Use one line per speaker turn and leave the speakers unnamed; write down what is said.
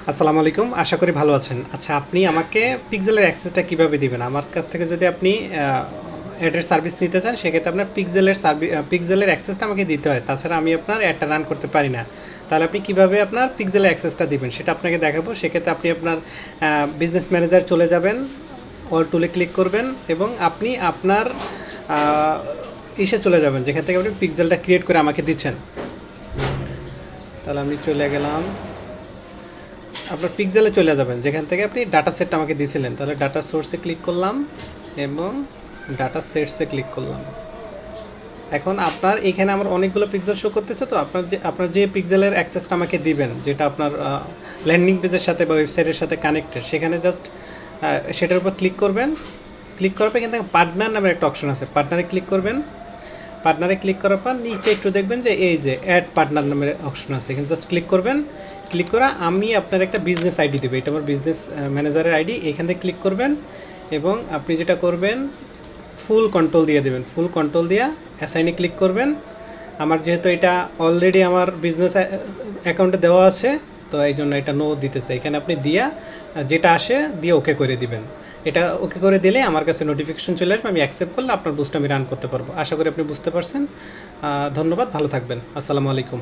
আসসালামু আলাইকুম, আশা করি ভালো আছেন। আচ্ছা, আপনি আমাকে পিক্সেলের অ্যাক্সেসটা কিভাবে দিবেন? আমার কাছ থেকে যদি আপনি অ্যাডের সার্ভিস নিতে চান, সেক্ষেত্রে আপনার পিক্সেলের অ্যাক্সেসটা আমাকে দিতে হয়। তাছাড়া আমি আপনার অ্যাডটা রান করতে পারি না। তাহলে আপনি কিভাবে আপনার পিক্সেলের অ্যাক্সেসটা দিবেন সেটা আপনাকে দেখাবো। সেক্ষেত্রে আপনি আপনার বিজনেস ম্যানেজার চলে যাবেন, অল টুলে ক্লিক করবেন এবং আপনি আপনার ইসে চলে যাবেন যেখান থেকে আপনি পিক্সেলটা ক্রিয়েট করে আমাকে দিচ্ছেন। তাহলে আমি চলে গেলাম, আপনার পিক্সেলে চলে যাবেন যেখান থেকে আপনি ডাটা সেটটা আমাকে দিয়েছিলেন। তাহলে ডাটা সোর্সে ক্লিক করলাম এবং ডাটা সেটসে ক্লিক করলাম। এখন আপনার এখানে আমার অনেকগুলো পিক্সেল শো করতেছে, তো আপনার যে পিক্সেলের অ্যাক্সেসটা আমাকে দিবেন, যেটা আপনার ল্যান্ডিং পেজের সাথে বা ওয়েবসাইটের সাথে কানেক্টেড, সেখানে জাস্ট সেটার উপর ক্লিক করবেন। ক্লিক করার পর এখান থেকে পার্টনার নামের একটা অপশন আছে, পার্টনারে ক্লিক করবেন। পার্টনারে ক্লিক করার পর নিচে একটু দেখবেন যে এই যে অ্যাড পার্টনার নামের অপশন আছে, এখানে জাস্ট ক্লিক করবেন। ক্লিক করা আমি আপনার একটা বিজনেস আইডি দেবো, এটা আমার বিজনেস ম্যানেজারের আইডি। এখান থেকে ক্লিক করবেন এবং আপনি যেটা করবেন, ফুল কন্ট্রোল দিয়ে দেবেন। ফুল কন্ট্রোল দিয়ে অ্যাসাইনে ক্লিক করবেন। আমার যেহেতু এটা অলরেডি আমার বিজনেস অ্যাকাউন্টে দেওয়া আছে, তো এই জন্য এটা নো দিতেছে। এখানে আপনি দিয়া যেটা আসে দিয়ে ওকে করে দিবেন। এটা ওকে করে দিলে আমার কাছে নোটিফিকেশন চলে আসবে, আমি অ্যাকসেপ্ট করলে আপনার বুস্ট আমি রান করতে পারবো। আশা করি আপনি বুঝতে পারছেন। ধন্যবাদ, ভালো থাকবেন। আসসালামু আলাইকুম।